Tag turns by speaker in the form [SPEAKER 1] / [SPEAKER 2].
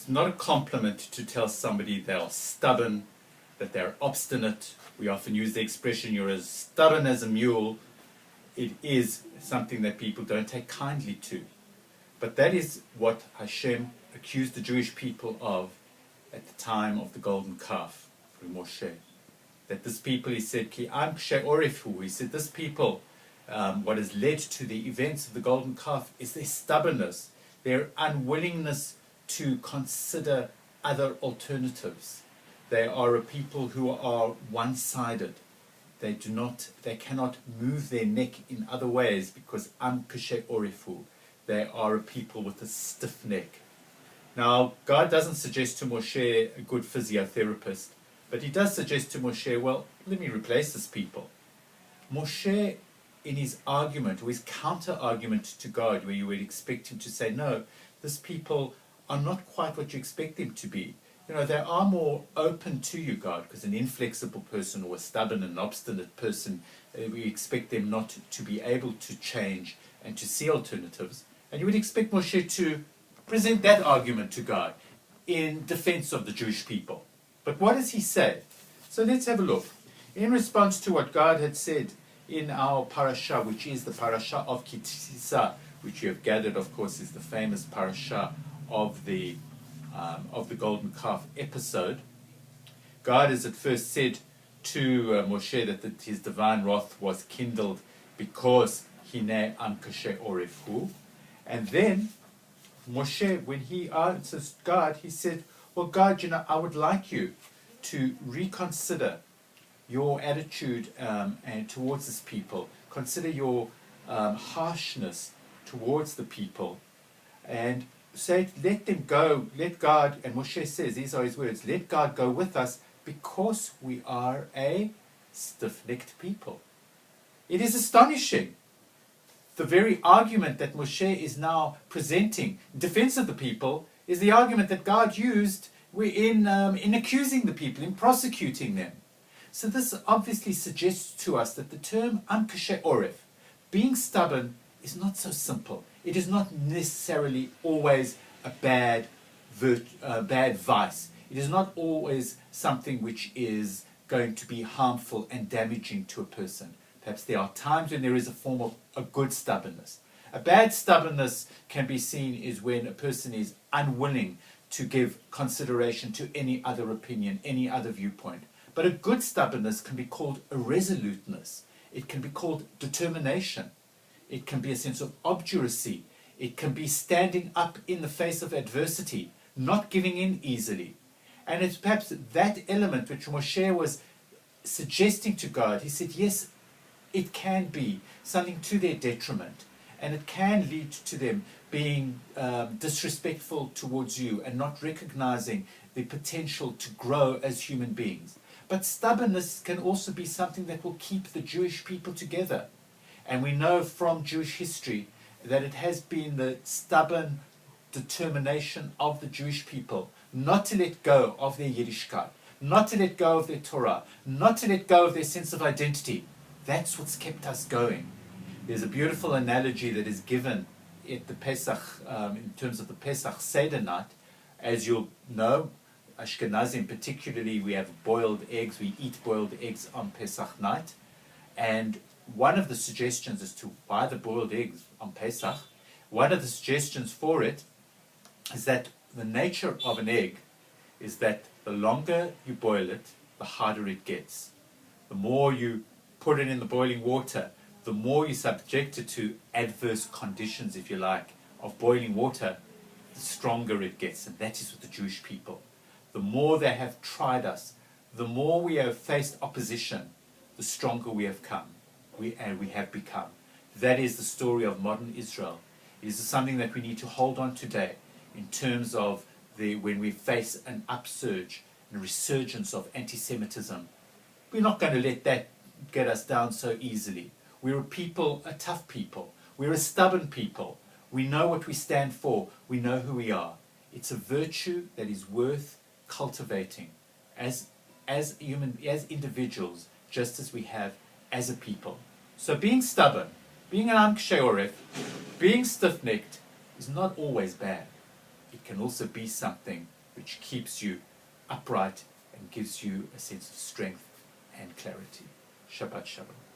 [SPEAKER 1] It's not a compliment to tell somebody they are stubborn, that they're obstinate. We often use the expression, you're as stubborn as a mule. It is something that people don't take kindly to. But that is what Hashem accused the Jewish people of at the time of the golden calf, through Moshe. That this people, he said, Ki am kshe'orefu. He said, this people, what has led to the events of the golden calf is their stubbornness, their unwillingness to consider other alternatives. They are a people who are one-sided. They cannot move their neck in other ways because am kshe'orefu. They are a people with a stiff neck. Now, God doesn't suggest to Moshe a good physiotherapist, but he does suggest to Moshe, well, let me replace this people. Moshe, in his argument, or his counter-argument to God, where you would expect him to say, no, this people are not quite what you expect them to be. You know, they are more open to you, God, because an inflexible person or a stubborn and obstinate person, we expect them not to be able to change and to see alternatives. And you would expect Moshe to present that argument to God in defense of the Jewish people. But what does he say? So let's have a look. In response to what God had said in our parasha, which is the parasha of Kitisa, which you have gathered, of course, is the famous parasha of the golden calf episode, God has at first said to Moshe that his divine wrath was kindled because Hine am kshe'orefu. And then Moshe, when he answers God, he said, well, God, I would like you to reconsider your attitude and towards this people. Consider your harshness towards the people. And say, let them go, let God, and Moshe says, these are his words, let God go with us because we are a stiff-necked people. It is astonishing. The very argument that Moshe is now presenting in defense of the people is the argument that God used in accusing the people, in prosecuting them. So this obviously suggests to us that the term am kshe'oref, being stubborn, is not so simple. It is not necessarily always a bad vice. It is not always something which is going to be harmful and damaging to a person. Perhaps there are times when there is a form of a good stubbornness. A bad stubbornness can be seen is when a person is unwilling to give consideration to any other opinion, any other viewpoint. But a good stubbornness can be called a resoluteness. It can be called determination. It can be a sense of obduracy. It can be standing up in the face of adversity, not giving in easily. And it's perhaps that element which Moshe was suggesting to God. He said, yes, it can be something to their detriment, and it can lead to them being disrespectful towards you and not recognizing the potential to grow as human beings. But stubbornness can also be something that will keep the Jewish people together. And we know from Jewish history that it has been the stubborn determination of the Jewish people not to let go of their Yiddishkeit, not to let go of their Torah, not to let go of their sense of identity. That's what's kept us going. There's a beautiful analogy that is given at the Pesach, in terms of the Pesach Seder night. As you'll know, Ashkenazim particularly, we have boiled eggs. We eat boiled eggs on Pesach night. And one of the suggestions as to why the boiled eggs on Pesach, one of the suggestions for it is that the nature of an egg is that the longer you boil it, the harder it gets. The more you put it in the boiling water, the more you subject it to adverse conditions, if you like, of boiling water, the stronger it gets. And that is with the Jewish people. The more they have tried us, the more we have faced opposition, the stronger we have come. We have become. That is the story of modern Israel. It is something that we need to hold on today in terms of when we face an upsurge and a resurgence of anti-Semitism. We're not going to let that get us down so easily. We're a tough people. We're a stubborn people. We know what we stand for. We know who we are. It's a virtue that is worth cultivating as individuals, just as we have as a people. So being stubborn, being an am kshe'oref, being stiff-necked is not always bad. it can also be something which keeps you upright and gives you a sense of strength and clarity. Shabbat Shalom.